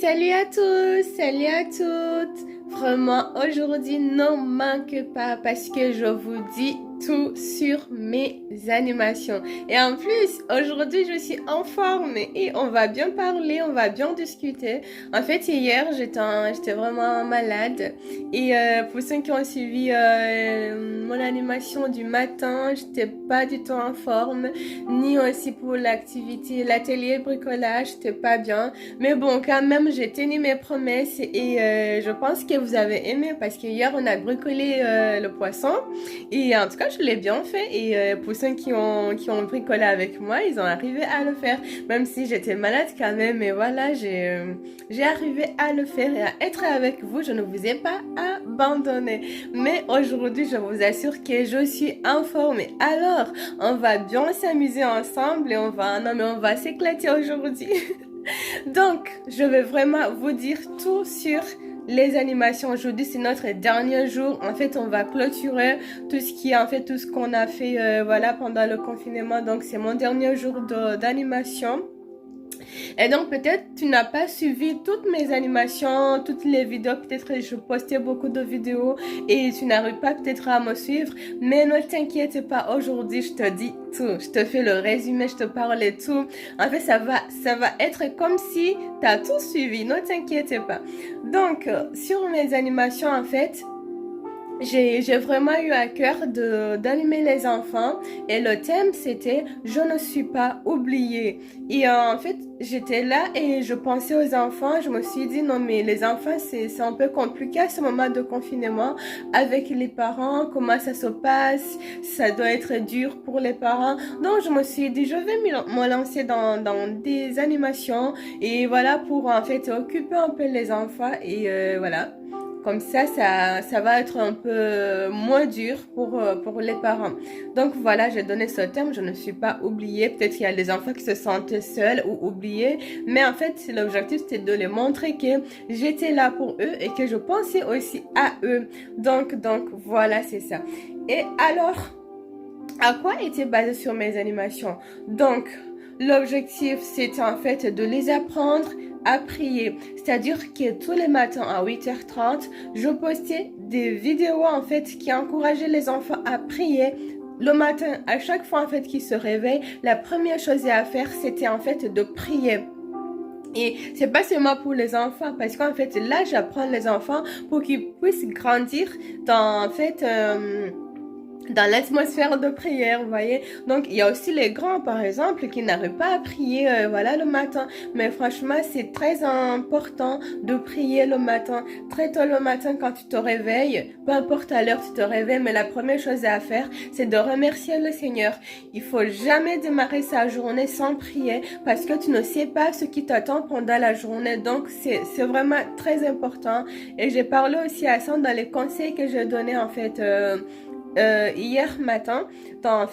Salut à tous, salut à toutes. Vraiment, aujourd'hui, ne manque pas parce que je vous dis tout sur mes animations. Et en plus, aujourd'hui, je suis en forme et on va bien parler, on va bien discuter. En fait, hier, j'étais vraiment malade. Et pour ceux qui ont suivi mon animation du matin, j'étais pas du tout en forme. Ni aussi pour l'activité, l'atelier bricolage, j'étais pas bien. Mais bon, quand même, j'ai tenu mes promesses et je pense que vous avez aimé parce que hier, on a bricolé le poisson. Et en tout cas, je l'ai bien fait. Et pour ceux qui ont bricolé avec moi, ils ont arrivé à le faire. Même si j'étais malade quand même. Mais voilà, j'ai arrivé à le faire et à être avec vous. Je ne vous ai pas abandonné. Mais aujourd'hui, je vous assure que je suis informée. Alors, on va bien s'amuser ensemble et on va s'éclater aujourd'hui. Donc, je vais vraiment vous dire tout sur les animations. Aujourd'hui, c'est notre dernier jour. En fait, on va clôturer tout ce qu'on a fait, voilà, pendant le confinement. Donc, c'est mon dernier jour d'animation. Et donc, peut-être tu n'as pas suivi toutes mes animations, toutes les vidéos. Peut-être que je postais beaucoup de vidéos et tu n'arrives pas peut-être à me suivre. Mais ne t'inquiète pas, aujourd'hui, je te dis tout. Je te fais le résumé, je te parle de tout. En fait, ça va être comme si tu as tout suivi. Ne t'inquiète pas. Donc, sur mes animations, en fait, j'ai vraiment eu à cœur d'animer les enfants et le thème c'était je ne suis pas oubliée. Et en fait, j'étais là et je pensais aux enfants, je me suis dit non mais les enfants c'est un peu compliqué à ce moment de confinement avec les parents, comment ça se passe, ça doit être dur pour les parents. Donc je me suis dit je vais me lancer dans des animations et voilà pour en fait occuper un peu les enfants et voilà. Comme ça va être un peu moins dur pour les parents. Donc voilà, j'ai donné ce thème, je ne suis pas oubliée. Peut-être qu'il y a des enfants qui se sentent seuls ou oubliés. Mais en fait, l'objectif, c'était de les montrer que j'étais là pour eux et que je pensais aussi à eux. Donc voilà, c'est ça. Et alors, à quoi étaient basées sur mes animations? Donc, l'objectif, c'était en fait de les apprendre à prier. C'est-à-dire que tous les matins à 8h30, je postais des vidéos en fait qui encourageaient les enfants à prier. Le matin, à chaque fois en fait qu'ils se réveillent, la première chose à faire, c'était en fait de prier. Et c'est pas seulement pour les enfants, parce qu'en fait là, j'apprends les enfants pour qu'ils puissent grandir dans en fait dans l'atmosphère de prière, vous voyez. Donc, il y a aussi les grands, par exemple, qui n'arrivent pas à prier, voilà, le matin. Mais franchement, c'est très important de prier le matin. Très tôt le matin, quand tu te réveilles, peu importe à l'heure tu te réveilles, mais la première chose à faire, c'est de remercier le Seigneur. Il faut jamais démarrer sa journée sans prier, parce que tu ne sais pas ce qui t'attend pendant la journée. Donc, c'est vraiment très important. Et j'ai parlé aussi à ça dans les conseils que j'ai donnés, en fait, hier matin, dans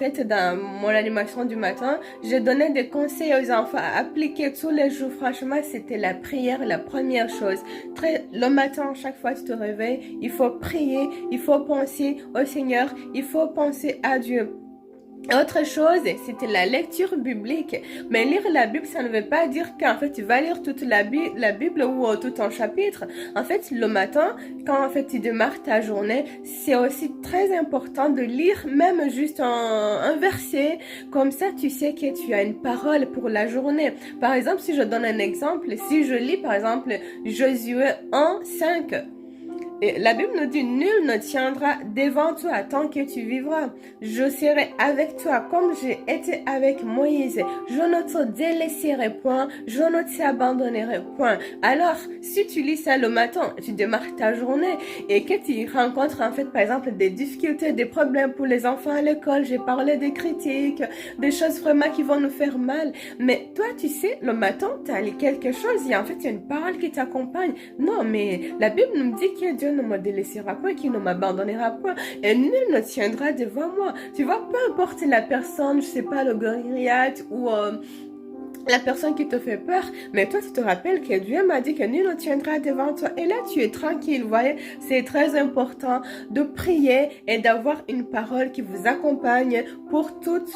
mon animation du matin, j'ai donné des conseils aux enfants à appliquer tous les jours. Franchement, c'était la prière, la première chose. Le matin, chaque fois que tu te réveilles, il faut prier, il faut penser au Seigneur, il faut penser à Dieu. Autre chose, c'était la lecture biblique. Mais lire la Bible, ça ne veut pas dire qu'en fait tu vas lire toute la Bible ou tout un chapitre. En fait, le matin, quand en fait tu démarres ta journée, c'est aussi très important de lire même juste un verset. Comme ça, tu sais que tu as une parole pour la journée. Par exemple, si je donne un exemple, si je lis par exemple Josué 1:5. Et la Bible nous dit, nul ne tiendra devant toi tant que tu vivras. Je serai avec toi comme j'ai été avec Moïse. Je ne te délaisserai point, je ne t'abandonnerai point. Alors, si tu lis ça le matin, tu démarres ta journée et que tu rencontres en fait, par exemple, des difficultés, des problèmes pour les enfants à l'école, j'ai parlé des critiques, des choses vraiment qui vont nous faire mal. Mais toi, tu sais, le matin, tu as lu quelque chose et en fait, il y a une parole qui t'accompagne. Non, mais la Bible nous dit que Dieu ne me délaissera point, qu'il ne m'abandonnera point, et nul ne tiendra devant moi. Tu vois, peu importe la personne, je sais pas, le Goliath la personne qui te fait peur, mais toi tu te rappelles que Dieu m'a dit que nul ne tiendra devant toi et là tu es tranquille, vous voyez, c'est très important de prier et d'avoir une parole qui vous accompagne pour toute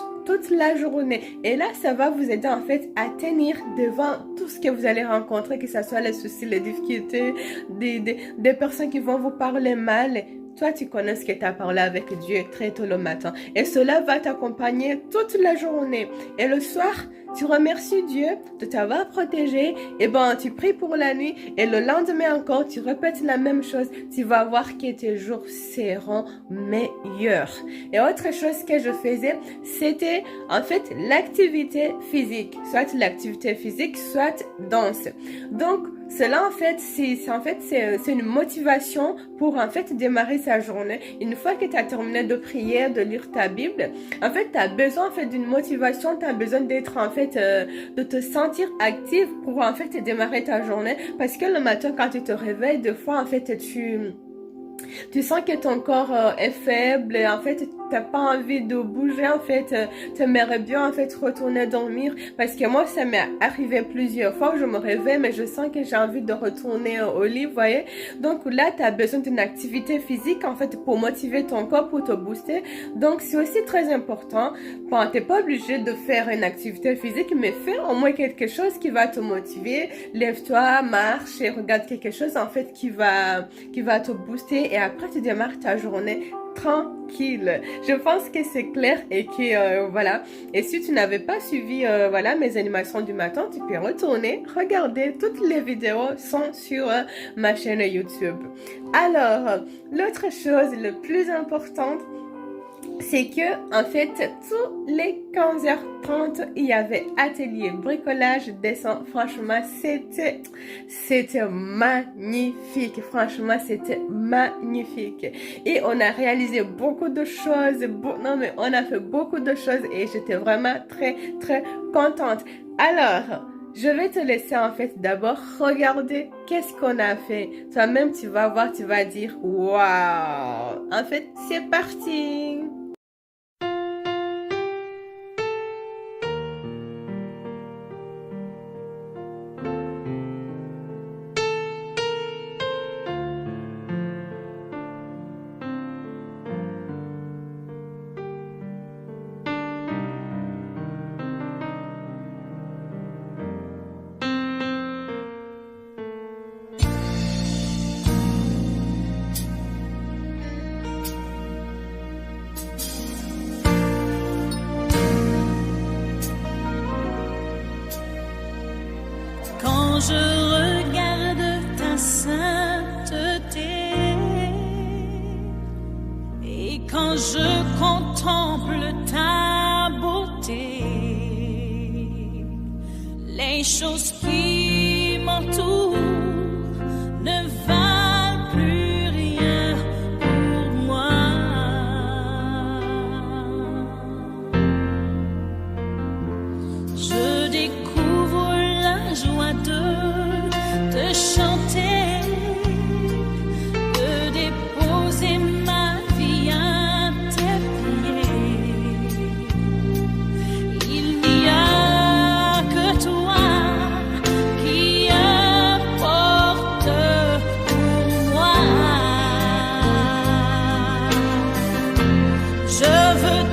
la journée et là ça va vous aider en fait à tenir devant tout ce que vous allez rencontrer, que ce soit les soucis, les difficultés, des personnes qui vont vous parler mal. Toi, tu connais ce que tu as parlé avec Dieu très tôt le matin. Et cela va t'accompagner toute la journée. Et le soir, tu remercies Dieu de t'avoir protégé. Et ben, tu pries pour la nuit. Et le lendemain encore, tu répètes la même chose. Tu vas voir que tes jours seront meilleurs. Et autre chose que je faisais, c'était en fait l'activité physique. Soit l'activité physique, soit danse. Donc, cela en fait, c'est une motivation pour en fait démarrer sa journée. Une fois que tu as terminé de prier, de lire ta Bible, en fait, tu as besoin en fait d'une motivation, tu as besoin d'être en fait de te sentir active pour en fait démarrer ta journée parce que le matin quand tu te réveilles, des fois en fait tu sens que ton corps est faible et en fait t'as pas envie de bouger en fait, t'aimerais bien en fait retourner dormir parce que moi ça m'est arrivé plusieurs fois où je me réveille mais je sens que j'ai envie de retourner au lit, vous voyez. Donc là t'as besoin d'une activité physique en fait pour motiver ton corps, pour te booster. Donc c'est aussi très important. Bon, t'es pas obligé de faire une activité physique mais fais au moins quelque chose qui va te motiver. Lève-toi, marche et regarde quelque chose en fait qui va te booster et après tu démarres ta journée tranquille. Je pense que c'est clair et que voilà. Et si tu n'avais pas suivi voilà mes animations du matin, tu peux retourner regarder. Toutes les vidéos sont sur ma chaîne YouTube. Alors, l'autre chose le plus importante, c'est que en fait tous les 15h30 il y avait atelier bricolage, dessin. Franchement c'était magnifique, franchement c'était magnifique et on a réalisé beaucoup de choses. Non mais on a fait beaucoup de choses et j'étais vraiment très contente. Alors je vais te laisser en fait d'abord regarder qu'est-ce qu'on a fait. Toi-même tu vas voir, tu vas dire waouh. En fait c'est parti. Je regarde ta sainteté et quand je contemple ta beauté, les choses qui m'entourent ne valent plus rien pour moi. Je découvre la joie de chanter, de déposer ma vie à tes pieds. Il n'y a que toi qui importe pour moi. Je veux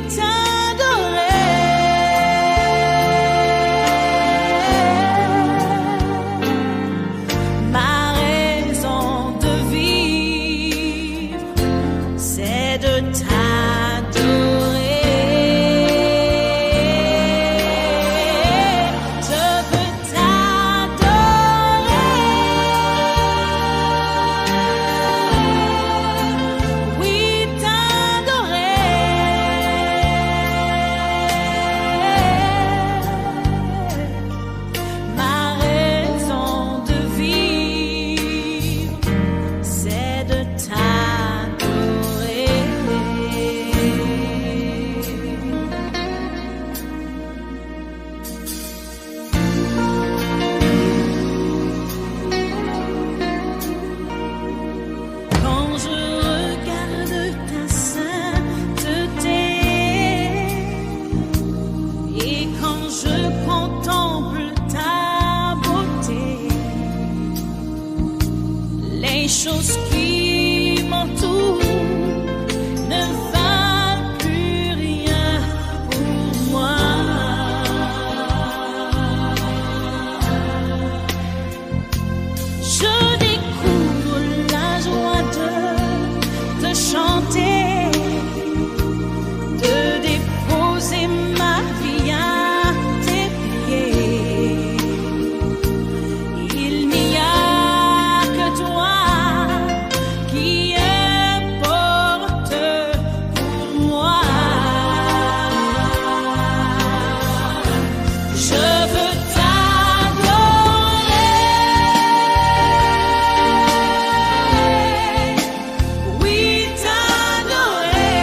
time choses qui m'entourent ne valent plus rien pour moi. Je découvre la joie de chanter, de déposer ma vie à tes pieds. Il n'y a que toi qui importe pour moi. Je veux t'adorer, oui t'adorer.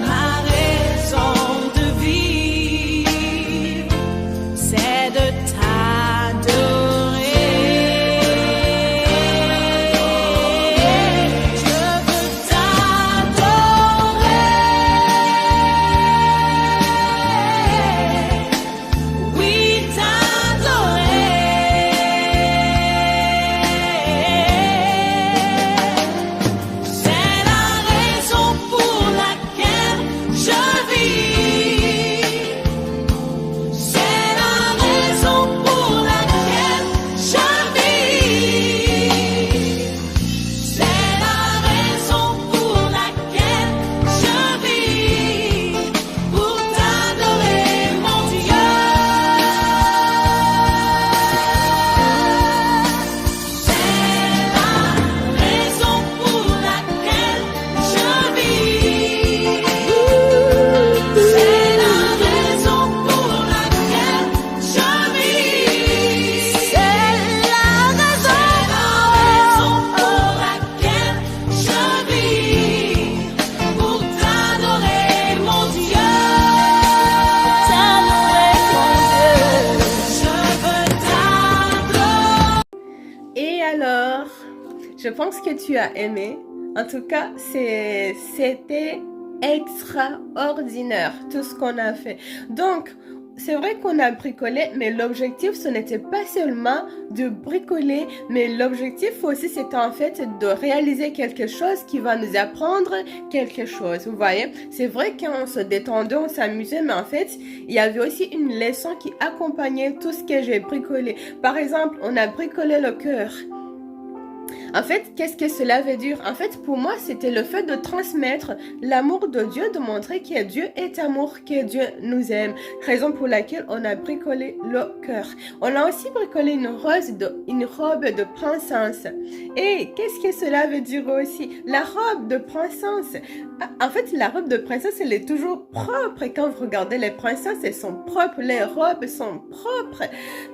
Ma raison de vivre, c'est de t'adorer. Je veux t'adorer, oui t'adorer. C'est la raison pour laquelle je vis. C'est la raison pour laquelle je vis. C'est la raison pour laquelle je vis. Pour t'adorer, mon Dieu. C'est la raison pour laquelle je vis. C'est la raison pour laquelle je vis. C'est la raison pour laquelle je vis. Pour t'adorer, mon Dieu. T'adorer, mon Dieu. Je veux t'adorer. Et alors, je pense que tu as aimé. En tout cas, c'était extraordinaire tout ce qu'on a fait. Donc, c'est vrai qu'on a bricolé, mais l'objectif, ce n'était pas seulement de bricoler, mais l'objectif aussi, c'était en fait de réaliser quelque chose qui va nous apprendre quelque chose. Vous voyez, c'est vrai qu'on se détendait, on s'amusait, mais en fait, il y avait aussi une leçon qui accompagnait tout ce que j'ai bricolé. Par exemple, on a bricolé le cœur. En fait, qu'est-ce que cela veut dire? En fait, pour moi, c'était le fait de transmettre l'amour de Dieu, de montrer que Dieu est amour, que Dieu nous aime. Raison pour laquelle on a bricolé le cœur. On a aussi bricolé une robe de princesse. Et qu'est-ce que cela veut dire aussi? La robe de princesse. En fait, la robe de princesse, elle est toujours propre. Et quand vous regardez les princesses, elles sont propres. Les robes sont propres.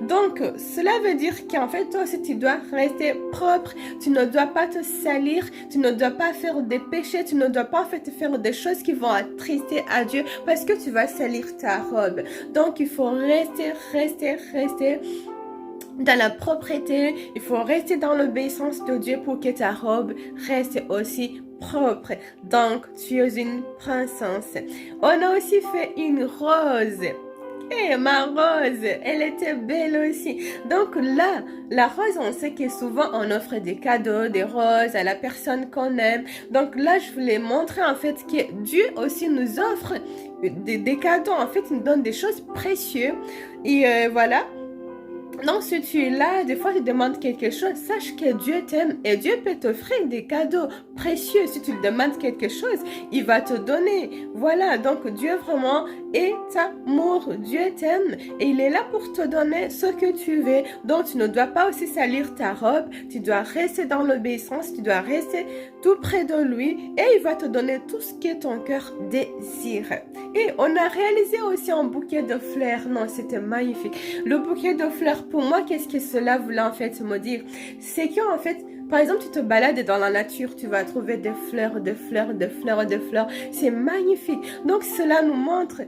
Donc, cela veut dire qu'en fait, toi aussi, tu dois rester propre. Tu ne dois pas te salir, tu ne dois pas faire des péchés, tu ne dois pas en fait faire des choses qui vont attrister à Dieu parce que tu vas salir ta robe. Donc il faut rester dans la propreté, il faut rester dans l'obéissance de Dieu pour que ta robe reste aussi propre. Donc tu es une princesse. On a aussi fait une rose. Et ma rose, elle était belle aussi. Donc là, la rose, on sait que souvent on offre des cadeaux, des roses à la personne qu'on aime. Donc là, je voulais montrer en fait que Dieu aussi nous offre des cadeaux. En fait, il nous donne des choses précieuses. Et voilà. Donc, si tu es là, des fois tu demandes quelque chose, sache que Dieu t'aime et Dieu peut t'offrir des cadeaux précieux. Si tu lui demandes quelque chose, il va te donner. Voilà, donc Dieu vraiment est amour. Dieu t'aime et il est là pour te donner ce que tu veux. Donc, tu ne dois pas aussi salir ta robe. Tu dois rester dans l'obéissance. Tu dois rester tout près de lui et il va te donner tout ce que ton cœur désire. Et on a réalisé aussi un bouquet de fleurs. Non, c'était magnifique. Le bouquet de fleurs, pour moi, qu'est-ce que cela voulait en fait me dire? C'est qu'en fait, par exemple, tu te balades dans la nature, tu vas trouver des fleurs, des fleurs, des fleurs, des fleurs. C'est magnifique. Donc, cela nous montre,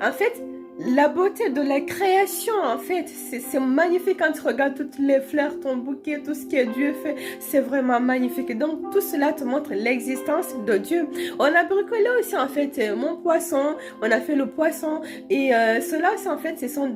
en fait, la beauté de la création, en fait. C'est magnifique quand tu regardes toutes les fleurs, ton bouquet, tout ce que Dieu fait. C'est vraiment magnifique. Donc, tout cela te montre l'existence de Dieu. On a bricolé aussi, en fait, mon poisson. On a fait le poisson. Et cela, en fait, ce sont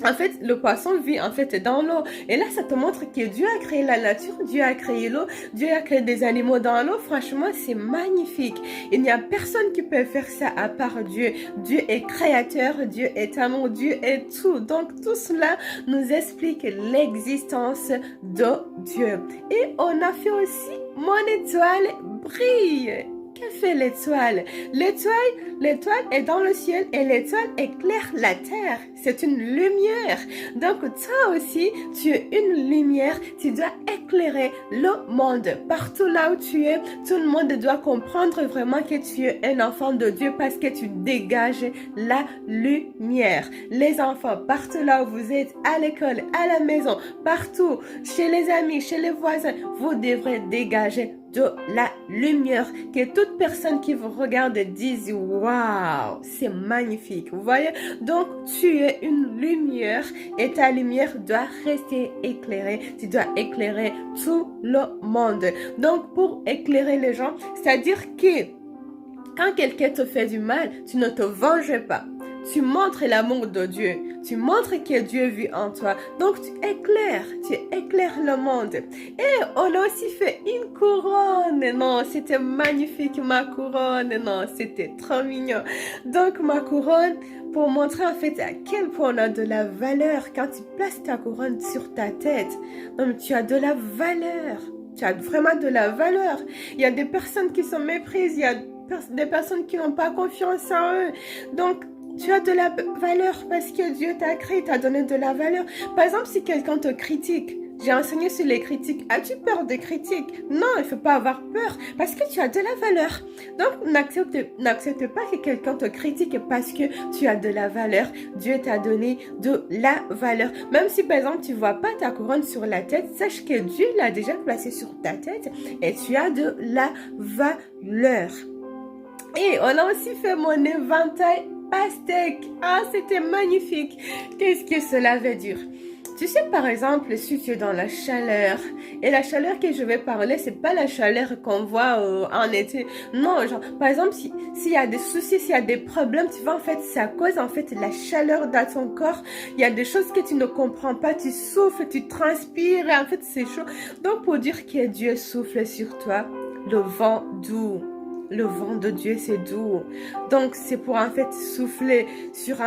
En fait, le poisson vit en fait dans l'eau. Et là, ça te montre que Dieu a créé la nature, Dieu a créé l'eau, Dieu a créé des animaux dans l'eau. Franchement, c'est magnifique. Il n'y a personne qui peut faire ça à part Dieu. Dieu est créateur, Dieu est amour, Dieu est tout. Donc, tout cela nous explique l'existence de Dieu. Et on a fait aussi mon étoile brille. Que fait l'étoile? L'étoile est dans le ciel et l'étoile éclaire la terre. C'est une lumière. Donc toi aussi, tu es une lumière. Tu dois éclairer le monde. Partout là où tu es, tout le monde doit comprendre vraiment que tu es un enfant de Dieu parce que tu dégages la lumière. Les enfants, partout là où vous êtes, à l'école, à la maison, partout, chez les amis, chez les voisins, vous devrez dégager de la lumière, que toute personne qui vous regarde dise waouh, c'est magnifique. Vous voyez? Donc tu es une lumière et ta lumière doit rester éclairée. Tu dois éclairer tout le monde. Donc pour éclairer les gens, c'est-à-dire que quand quelqu'un te fait du mal, tu ne te venges pas. Tu montres l'amour de Dieu. Tu montres que Dieu vit en toi. Donc tu éclaires le monde. Et on a aussi fait une couronne. Non, c'était magnifique ma couronne. Non, c'était trop mignon. Donc ma couronne, pour montrer en fait à quel point on a de la valeur quand tu places ta couronne sur ta tête. Donc tu as de la valeur. Tu as vraiment de la valeur. Il y a des personnes qui sont méprises. Il y a des personnes qui n'ont pas confiance en eux. Donc, tu as de la valeur parce que Dieu t'a créé, t'a donné de la valeur. Par exemple, si quelqu'un te critique, j'ai enseigné sur les critiques. As-tu peur des critiques? Non, il ne faut pas avoir peur parce que tu as de la valeur. Donc, n'accepte pas que quelqu'un te critique parce que tu as de la valeur. Dieu t'a donné de la valeur. Même si, par exemple, tu ne vois pas ta couronne sur la tête, sache que Dieu l'a déjà placée sur ta tête et tu as de la valeur. Et on a aussi fait mon éventail pastèque. Ah, c'était magnifique. Qu'est-ce que cela veut dire? Tu sais, par exemple, si tu es dans la chaleur, et la chaleur que je vais parler, c'est pas la chaleur qu'on voit en été. Non, genre, par exemple, s'il y a des soucis, s'il y a des problèmes, tu vois, en fait, ça cause, en fait, la chaleur dans ton corps. Il y a des choses que tu ne comprends pas, tu souffles, tu transpires, et en fait, c'est chaud. Donc, pour dire que Dieu souffle sur toi, le vent doux. Le vent de Dieu, c'est doux. Donc, c'est pour en fait souffler sur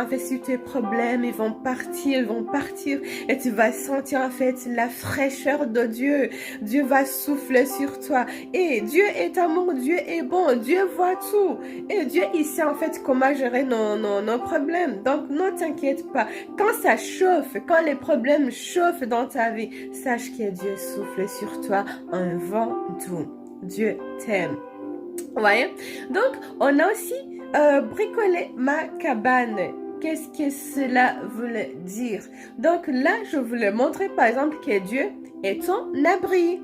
tes problèmes. Ils vont partir. Et tu vas sentir en fait la fraîcheur de Dieu. Dieu va souffler sur toi. Et Dieu est amour, Dieu est bon, Dieu voit tout. Et Dieu, il sait en fait comment gérer nos problèmes. Donc, ne t'inquiète pas. Quand ça chauffe, quand les problèmes chauffent dans ta vie, sache que Dieu souffle sur toi un vent doux. Dieu t'aime. Ouais. Donc, on a aussi bricolé ma cabane. Qu'est-ce que cela voulait dire? Donc là, je voulais montrer par exemple que Dieu est ton abri.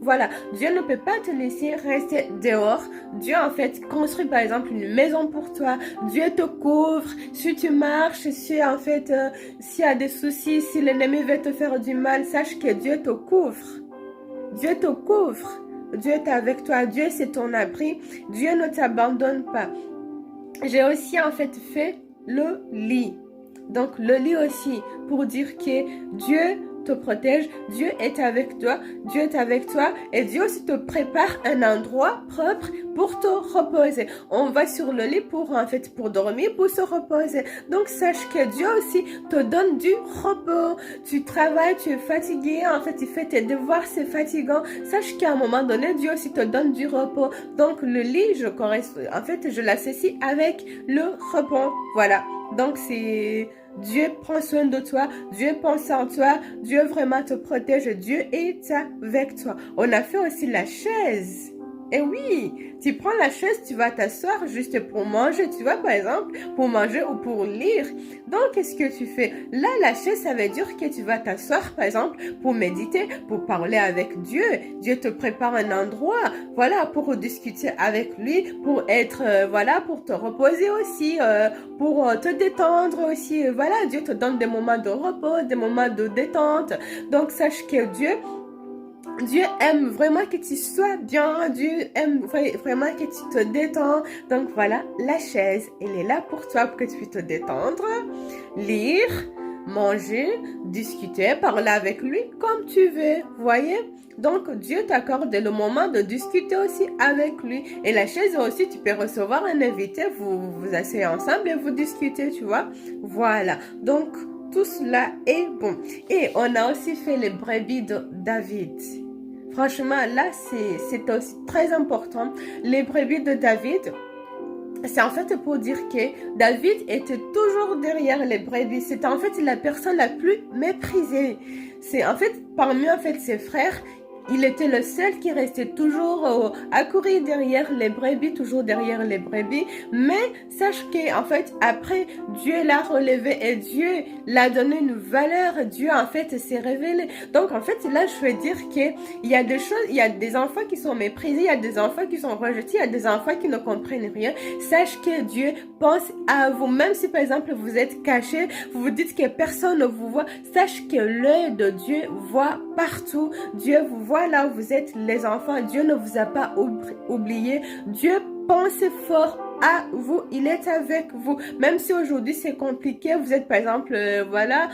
Voilà, Dieu ne peut pas te laisser rester dehors. Dieu en fait construit par exemple une maison pour toi. Dieu te couvre. Si tu marches, si en fait s'il y a des soucis, si l'ennemi veut te faire du mal, sache que Dieu te couvre. Dieu te couvre. Dieu est avec toi. Dieu c'est ton abri. Dieu ne t'abandonne pas. J'ai aussi en fait fait le lit. Donc le lit aussi pour dire que Dieu te protège, Dieu est avec toi, et Dieu aussi te prépare un endroit propre pour te reposer. On va sur le lit pour dormir, pour se reposer. Donc sache que Dieu aussi te donne du repos. Tu travailles, tu es fatigué, en fait tu fais tes devoirs, c'est fatigant. Sache qu'à un moment donné, Dieu aussi te donne du repos. Donc le lit, je l'associe avec le repos. Voilà. Donc c'est Dieu prend soin de toi, Dieu pense en toi, Dieu vraiment te protège, Dieu est avec toi. On a fait aussi la chaise. Et oui, tu prends la chaise, tu vas t'asseoir juste pour manger, tu vois, par exemple, pour manger ou pour lire. Donc, qu'est-ce que tu fais? Là, la chaise, ça veut dire que tu vas t'asseoir, par exemple, pour méditer, pour parler avec Dieu. Dieu te prépare un endroit, voilà, pour discuter avec lui, pour pour te reposer aussi, pour te détendre aussi. Voilà, Dieu te donne des moments de repos, des moments de détente. Donc, sache que Dieu aime vraiment que tu sois bien. Dieu aime vraiment que tu te détends. Donc voilà, la chaise, elle est là pour toi, pour que tu puisses te détendre, lire, manger, discuter, parler avec lui comme tu veux, voyez? Donc, Dieu t'accorde le moment de discuter aussi avec lui. Et la chose aussi, tu peux recevoir un invité, vous vous asseyez ensemble et vous discutez, tu vois? Voilà. Donc, tout cela est bon. Et on a aussi fait les brebis de David. Franchement, là, c'est aussi très important. Les brebis de David, c'est en fait pour dire que David était toujours derrière les brebis. C'était en fait la personne la plus méprisée. C'est en fait, parmi en fait ses frères, il était le seul qui restait toujours à courir derrière les brebis, toujours derrière les brebis. Mais sache qu'en fait, après, Dieu l'a relevé et Dieu l'a donné une valeur. Dieu, en fait, s'est révélé. Donc, en fait, là, je veux dire qu'il y a des choses, il y a des enfants qui sont méprisés, il y a des enfants qui sont rejetés, il y a des enfants qui ne comprennent rien. Sache que Dieu pense à vous. Même si, par exemple, vous êtes caché, vous vous dites que personne ne vous voit, sache que l'œil de Dieu voit partout. Dieu vous voit là où vous êtes, les enfants. Dieu ne vous a pas oublié. Dieu pense fort à vous. Il est avec vous. Même si aujourd'hui c'est compliqué, vous êtes par exemple, voilà,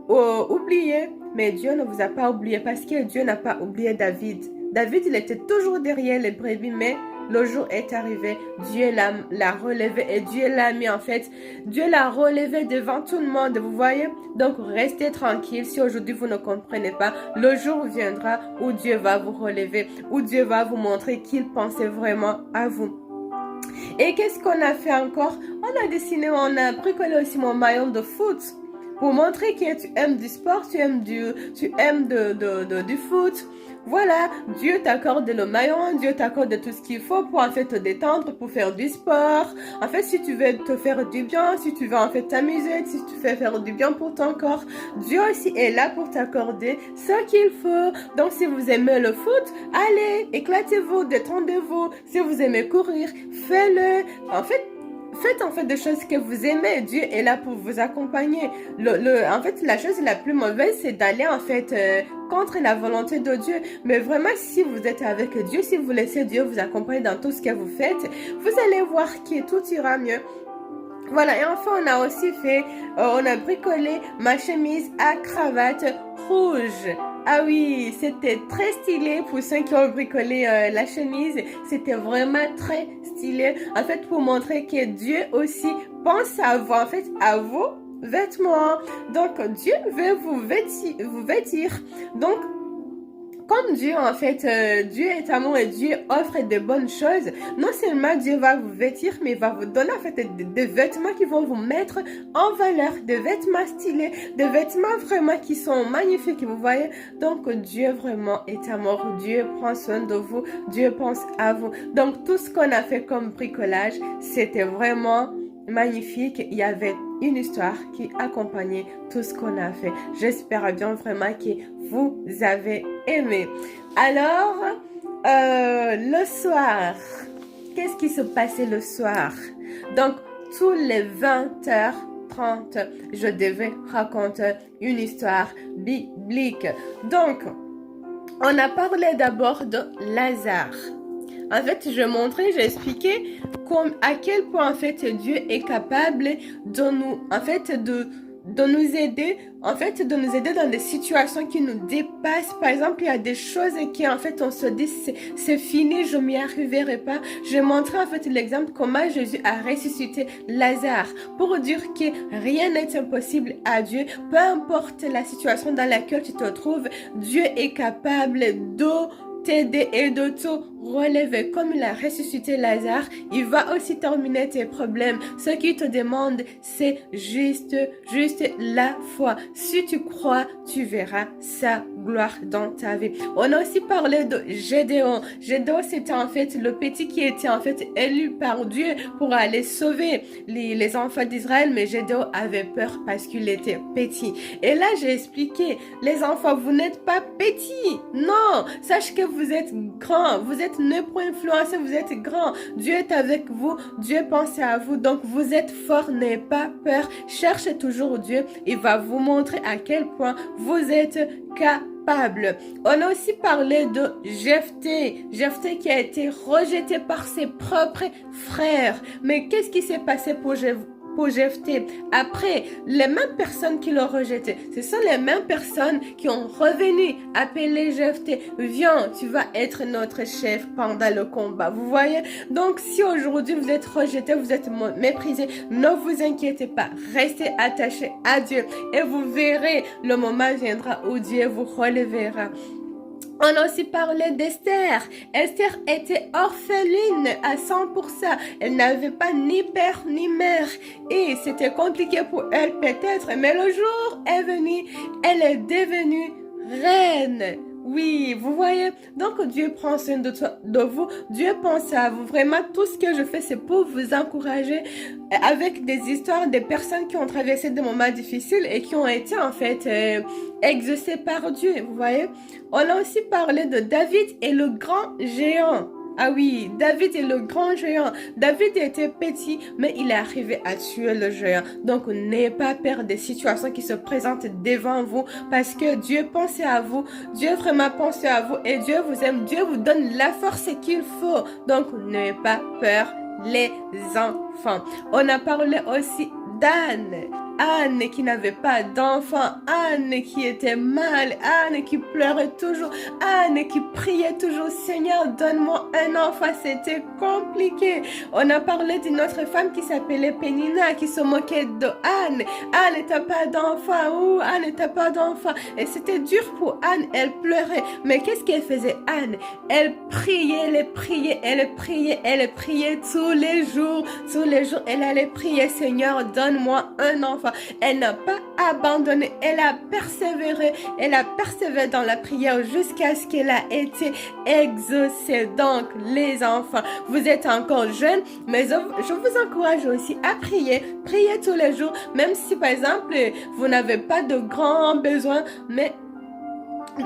oublié. Mais Dieu ne vous a pas oublié parce que Dieu n'a pas oublié David. David, il était toujours derrière les brebis, mais le jour est arrivé, Dieu l'a relevé et Dieu l'a mis en fait, Dieu l'a relevé devant tout le monde, vous voyez? Donc restez tranquille, si aujourd'hui vous ne comprenez pas, le jour viendra où Dieu va vous relever, où Dieu va vous montrer qu'il pensait vraiment à vous. Et qu'est-ce qu'on a fait encore? On a dessiné, on a bricolé aussi mon maillot de foot. Pour montrer que tu aimes du sport, tu aimes du foot. Voilà, Dieu t'accorde le maillot, Dieu t'accorde tout ce qu'il faut pour en fait te détendre, pour faire du sport. En fait, si tu veux te faire du bien, si tu veux en fait t'amuser, si tu veux faire du bien pour ton corps, Dieu aussi est là pour t'accorder ce qu'il faut. Donc, si vous aimez le foot, allez, éclatez-vous, détendez-vous. Si vous aimez courir, faites-le. Faites en fait des choses que vous aimez. Dieu est là pour vous accompagner. En fait, la chose la plus mauvaise, c'est d'aller en fait contre la volonté de Dieu. Mais vraiment, si vous êtes avec Dieu, si vous laissez Dieu vous accompagner dans tout ce que vous faites, vous allez voir que tout ira mieux. Voilà, et enfin, on a aussi fait, on a bricolé ma chemise à cravate rouge. Ah oui, c'était très stylé pour ceux qui ont bricolé la chemise. C'était vraiment très stylé. En fait, pour montrer que Dieu aussi pense à vous, en fait, à vos vêtements. Donc, Dieu veut vous vêtir. Donc, comme Dieu, en fait, Dieu est amour et Dieu offre de bonnes choses. Non seulement Dieu va vous vêtir, mais il va vous donner, en fait, des vêtements qui vont vous mettre en valeur, des vêtements stylés, des vêtements vraiment qui sont magnifiques, vous voyez. Donc, Dieu vraiment est amour. Dieu prend soin de vous. Dieu pense à vous. Donc, tout ce qu'on a fait comme bricolage, c'était vraiment magnifique. Il y avait une histoire qui accompagnait tout ce qu'on a fait. J'espère bien vraiment que vous avez aimé. Alors, le soir, qu'est-ce qui se passait le soir? Donc, tous les 20h30, je devais raconter une histoire biblique. Donc, on a parlé d'abord de Lazare. En fait, je montrais, j'ai expliqué à quel point en fait Dieu est capable de nous, en fait, de nous aider, de nous aider dans des situations qui nous dépassent. Par exemple, il y a des choses qui en fait on se dit c'est fini, je m'y arriverai pas. Je montrais en fait l'exemple comment Jésus a ressuscité Lazare pour dire que rien n'est impossible à Dieu. Peu importe la situation dans laquelle tu te trouves, Dieu est capable de t'aider et de te relever. Comme il a ressuscité Lazare, il va aussi terminer tes problèmes. Ce qu'il te demande, c'est juste la foi. Si tu crois, tu verras sa gloire dans ta vie. On a aussi parlé de Gédéon. Gédéon, c'était en fait le petit qui était en fait élu par Dieu pour aller sauver les enfants d'Israël, mais Gédéon avait peur parce qu'il était petit. Et là, j'ai expliqué, les enfants, vous n'êtes pas petits. Non, sache que vous êtes grands. Vous êtes né pour influencer, vous êtes grands. Dieu est avec vous. Dieu pense à vous. Donc, vous êtes fort. N'ayez pas peur. Cherchez toujours Dieu. Il va vous montrer à quel point vous êtes capable. On a aussi parlé de Jephthé. Jephthé qui a été rejeté par ses propres frères. Mais qu'est-ce qui s'est passé pour pour Jephthé. Après, les mêmes personnes qui l'ont rejeté, ce sont les mêmes personnes qui ont revenu appeler Jephthé. Viens, tu vas être notre chef pendant le combat. Vous voyez? Donc, si aujourd'hui vous êtes rejeté, vous êtes méprisé, ne vous inquiétez pas. Restez attachés à Dieu et vous verrez, le moment viendra où Dieu vous relèvera. On a aussi parlé d'Esther. Esther était orpheline à 100%. Elle n'avait pas ni père ni mère. Et c'était compliqué pour elle peut-être. Mais le jour est venu, elle est devenue reine. Oui, vous voyez, donc Dieu prend soin de vous, Dieu pense à vous. Vraiment, tout ce que je fais, c'est pour vous encourager avec des histoires des personnes qui ont traversé des moments difficiles et qui ont été en fait exaucées par Dieu, vous voyez. On a aussi parlé de David et le grand géant. Ah oui, David est le grand géant. David était petit, mais il est arrivé à tuer le géant. Donc, n'ayez pas peur des situations qui se présentent devant vous parce que Dieu pense à vous. Dieu vraiment pense à vous et Dieu vous aime. Dieu vous donne la force qu'il faut. Donc, n'ayez pas peur, les enfants. On a parlé aussi d'Anne. Anne qui n'avait pas d'enfant, Anne qui était mal, Anne qui pleurait toujours, Anne qui priait toujours, Seigneur, donne-moi un enfant. C'était compliqué. On a parlé d'une autre femme qui s'appelait Pénina, qui se moquait de Anne. Anne, t'as pas d'enfant, ou Anne, t'as pas d'enfant. Et c'était dur pour Anne, elle pleurait. Mais qu'est-ce qu'elle faisait, Anne? Elle priait, elle priait, elle priait, elle priait tous les jours, elle allait prier, Seigneur, donne-moi un enfant. Elle n'a pas abandonné, elle a persévéré dans la prière jusqu'à ce qu'elle a été exaucée. Donc, les enfants, vous êtes encore jeunes, mais je vous encourage aussi à prier. Priez tous les jours, même si par exemple, vous n'avez pas de grands besoins, mais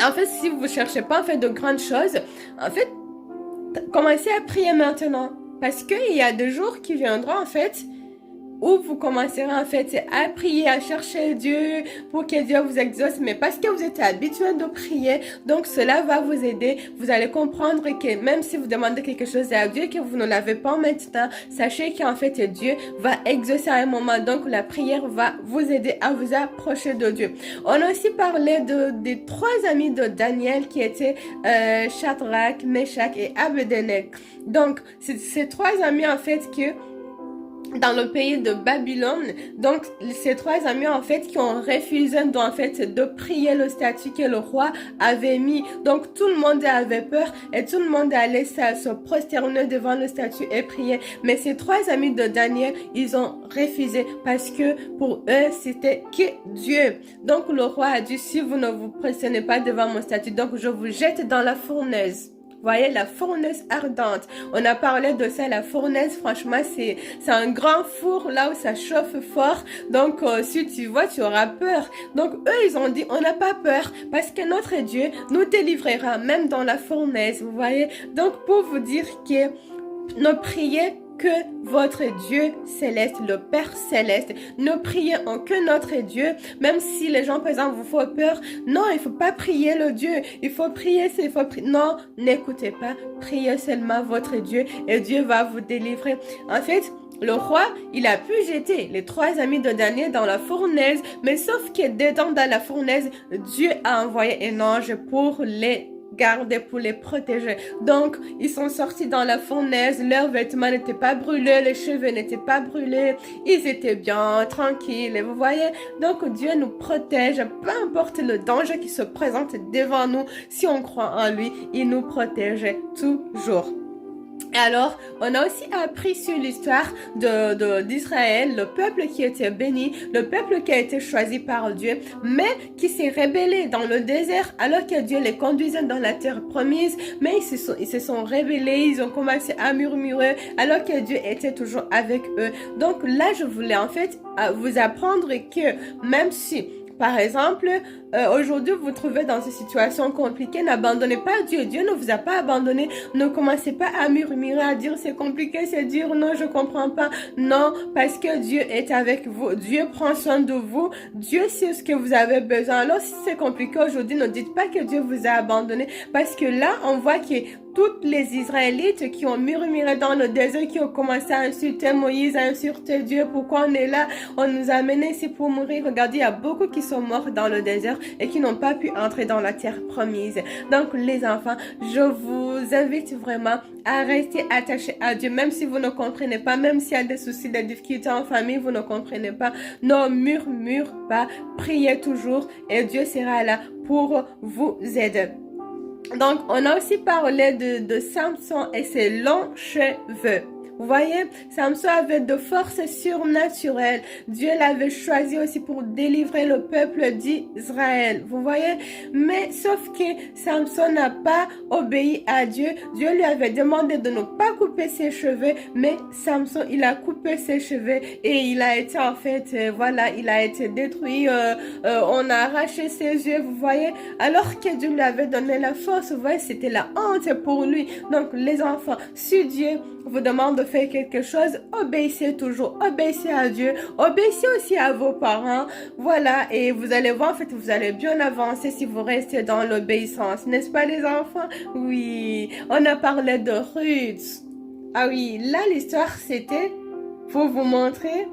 en fait, si vous ne cherchez pas en fait de grandes choses, en fait, commencez à prier maintenant. Parce qu'il y a des jours qui viendront en fait, où vous commencerez en fait à prier, à chercher Dieu pour que Dieu vous exauce, mais parce que vous êtes habitué de prier, donc cela va vous aider. Vous allez comprendre que même si vous demandez quelque chose à Dieu que vous ne l'avez pas maintenant, sachez qu'en fait Dieu va exaucer à un moment, donc la prière va vous aider à vous approcher de Dieu. On a aussi parlé des trois amis de Daniel qui étaient Shadrach, Meshach et Abednego. Donc ces trois amis en fait que dans le pays de Babylone, donc ces trois amis en fait qui ont refusé de prier le statut que le roi avait mis. Donc tout le monde avait peur et tout le monde allait se prosterner devant le statut et prier. Mais ces trois amis de Daniel, ils ont refusé parce que pour eux c'était que Dieu. Donc le roi a dit, si vous ne vous prosternez pas devant mon statut, donc je vous jette dans la fournaise. Voyez, la fournaise ardente. On a parlé de ça, la fournaise, franchement, c'est un grand four là où ça chauffe fort. Donc, si tu vois, tu auras peur. Donc, eux, ils ont dit, on n'a pas peur parce que notre Dieu nous délivrera même dans la fournaise. Vous voyez? Donc, pour vous dire que ne priez que votre Dieu céleste, le Père céleste. Ne priez en que notre Dieu, même si les gens, par exemple, vous font peur. Non, il faut pas prier le Dieu. Il faut prier, non, n'écoutez pas. Priez seulement votre Dieu et Dieu va vous délivrer. En fait, le roi, il a pu jeter les trois amis de Daniel dans la fournaise, mais sauf que dedans dans la fournaise, Dieu a envoyé un ange pour les garder, pour les protéger. Donc, ils sont sortis dans la fournaise, leurs vêtements n'étaient pas brûlés, les cheveux n'étaient pas brûlés, ils étaient bien tranquilles, et vous voyez, donc Dieu nous protège, peu importe le danger qui se présente devant nous, si on croit en lui, il nous protège toujours. Alors, on a aussi appris sur l'histoire d'Israël, le peuple qui était béni, le peuple qui a été choisi par Dieu, mais qui s'est rébellé dans le désert alors que Dieu les conduisait dans la terre promise, mais ils se sont rébellés, ils ont commencé à murmurer alors que Dieu était toujours avec eux. Donc là, je voulais en fait vous apprendre que même si par exemple, aujourd'hui vous vous trouvez dans une situation compliquée, n'abandonnez pas Dieu. Dieu ne vous a pas abandonné. Ne commencez pas à murmurer, à dire c'est compliqué, c'est dur, non, je comprends pas. Non, parce que Dieu est avec vous. Dieu prend soin de vous. Dieu sait ce que vous avez besoin. Alors si c'est compliqué aujourd'hui, ne dites pas que Dieu vous a abandonné, parce que là, on voit que toutes les Israélites qui ont murmuré dans le désert, qui ont commencé à insulter Moïse, à insulter Dieu, pourquoi on est là, on nous a amenés ici pour mourir. Regardez, il y a beaucoup qui sont morts dans le désert et qui n'ont pas pu entrer dans la terre promise. Donc les enfants, je vous invite vraiment à rester attachés à Dieu, même si vous ne comprenez pas, même s'il y a des soucis, des difficultés en famille, vous ne comprenez pas. Ne murmure pas, priez toujours et Dieu sera là pour vous aider. Donc, on a aussi parlé de Samson et ses longs cheveux. Vous voyez, Samson avait de forces surnaturelles. Dieu l'avait choisi aussi pour délivrer le peuple d'Israël. Vous voyez, mais sauf que Samson n'a pas obéi à Dieu. Dieu lui avait demandé de ne pas couper ses cheveux, mais Samson, il a coupé ses cheveux et il a été en fait, voilà, il a été détruit. On a arraché ses yeux, vous voyez. Alors que Dieu lui avait donné la force, vous voyez, c'était la honte pour lui. Donc, les enfants, si Dieu vous demande de faire quelque chose, obéissez toujours, obéissez à Dieu, obéissez aussi à vos parents, voilà, et vous allez voir, en fait, vous allez bien avancer si vous restez dans l'obéissance, n'est-ce pas les enfants? Oui, on a parlé de Ruth. Ah oui, là, l'histoire, c'était pour vous montrer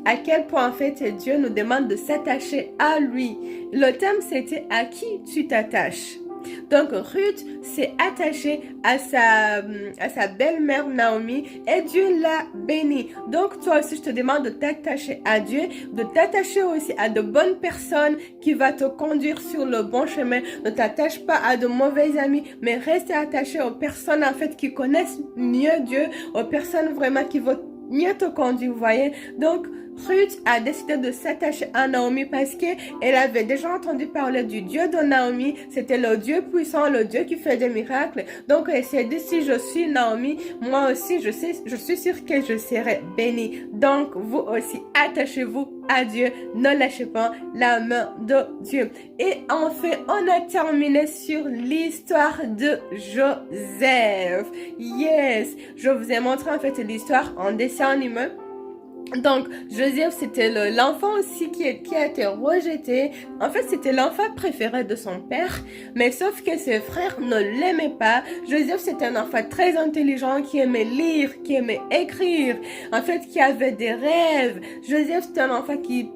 à quel point, en fait, Dieu nous demande de s'attacher à lui. Le thème, c'était à qui tu t'attaches. Donc Ruth s'est attachée à sa belle-mère Naomi et Dieu l'a bénie. Donc toi aussi je te demande de t'attacher à Dieu, de t'attacher aussi à de bonnes personnes qui vont te conduire sur le bon chemin. Ne t'attache pas à de mauvais amis, mais reste attaché aux personnes en fait qui connaissent mieux Dieu, aux personnes vraiment qui vont mieux te conduire, vous voyez. Donc Ruth a décidé de s'attacher à Naomi parce que elle avait déjà entendu parler du Dieu de Naomi. C'était le Dieu puissant, le Dieu qui fait des miracles. Donc elle s'est dit, si je suis Naomi, moi aussi je suis sûre que je serai bénie. Donc vous aussi attachez-vous à Dieu, ne lâchez pas la main de Dieu. Et enfin, on a terminé sur l'histoire de Joseph. Yes, je vous ai montré en fait l'histoire en dessin animé. Donc, Joseph, c'était l'enfant aussi qui a été rejeté. En fait, c'était l'enfant préféré de son père, mais sauf que ses frères ne l'aimaient pas. Joseph, c'était un enfant très intelligent qui aimait lire, qui aimait écrire, en fait, qui avait des rêves. Joseph, c'était un enfant qui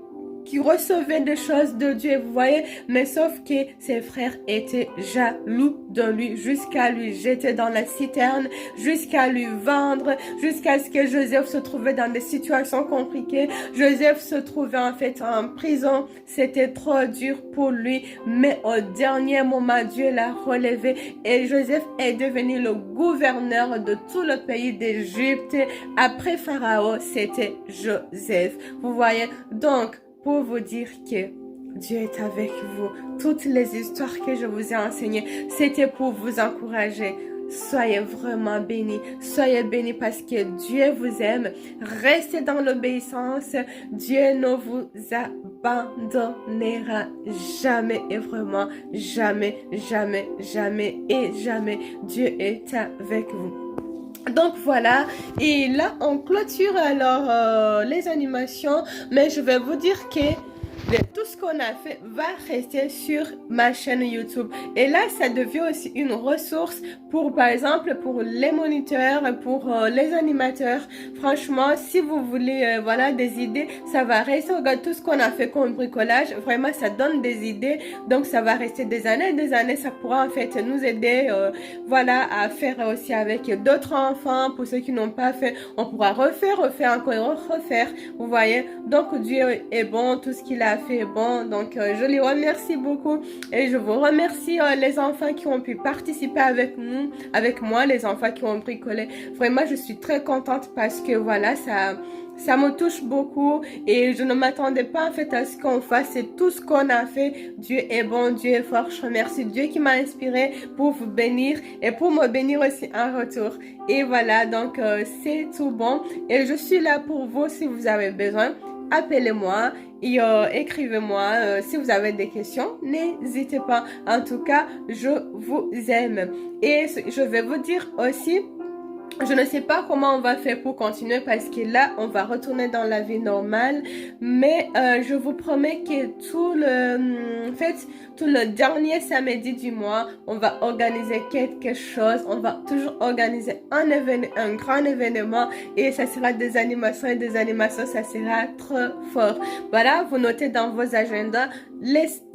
recevait des choses de Dieu, vous voyez, mais sauf que ses frères étaient jaloux de lui, jusqu'à lui jeter dans la citerne, jusqu'à lui vendre, jusqu'à ce que Joseph se trouvait dans des situations compliquées. Joseph se trouvait en fait en prison, c'était trop dur pour lui, mais au dernier moment, Dieu l'a relevé et Joseph est devenu le gouverneur de tout le pays d'Égypte. Après Pharaon, c'était Joseph, vous voyez. Donc, pour vous dire que Dieu est avec vous. Toutes les histoires que je vous ai enseignées, c'était pour vous encourager. Soyez vraiment bénis. Soyez bénis parce que Dieu vous aime. Restez dans l'obéissance. Dieu ne vous abandonnera jamais et vraiment jamais, jamais, jamais et jamais. Dieu est avec vous. Donc voilà, et là on clôture alors les animations, mais je vais vous dire que tout ce qu'on a fait va rester sur ma chaîne YouTube. Et là, ça devient aussi une ressource pour, par exemple, pour les moniteurs, pour les animateurs. Franchement, si vous voulez, voilà, des idées, ça va rester. Regarde tout ce qu'on a fait comme bricolage. Vraiment, ça donne des idées. Donc, ça va rester des années. Ça pourra en fait nous aider, voilà, à faire aussi avec d'autres enfants. Pour ceux qui n'ont pas fait, on pourra refaire encore, refaire. Vous voyez. Donc, Dieu est bon. Tout ce qu'il a fait est bon. Donc, je les remercie beaucoup. Et je vous remercie les enfants qui ont pu participer avec nous, avec moi, les enfants qui ont bricolé. Vraiment, je suis très contente parce que voilà, ça me touche beaucoup et je ne m'attendais pas en fait à ce qu'on fasse tout ce qu'on a fait. Dieu est bon, Dieu est fort. Je remercie Dieu qui m'a inspiré pour vous bénir et pour me bénir aussi en retour. Et voilà, donc c'est tout bon et je suis là pour vous si vous avez besoin. appelez-moi et écrivez-moi si vous avez des questions. N'hésitez pas. En tout cas, je vous aime. Et je vais vous dire aussi, je ne sais pas comment on va faire pour continuer parce que là, on va retourner dans la vie normale. Mais je vous promets que tout le dernier samedi du mois, on va organiser quelque chose. On va toujours organiser un grand événement et ça sera des animations et des animations. Ça sera trop fort. Voilà, vous notez dans vos agendas.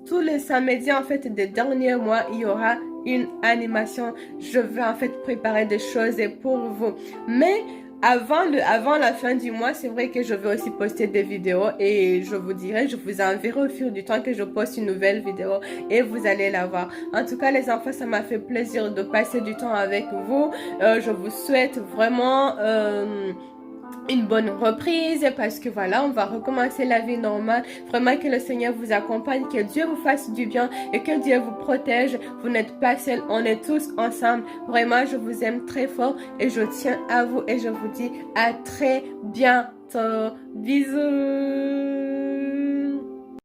Tous les samedis, en fait, des derniers mois, il y aura une animation. Je vais en fait préparer des choses pour vous. Mais avant la fin du mois, c'est vrai que je vais aussi poster des vidéos et je vous enverrai au fil du temps que je poste une nouvelle vidéo et vous allez la voir. En tout cas, les enfants, ça m'a fait plaisir de passer du temps avec vous. Je vous souhaite vraiment une bonne reprise parce que voilà, on va recommencer la vie normale. Vraiment que le Seigneur vous accompagne, que Dieu vous fasse du bien et que Dieu vous protège. Vous n'êtes pas seul, on est tous ensemble. Vraiment, je vous aime très fort et je tiens à vous et je vous dis à très bientôt. Bisous.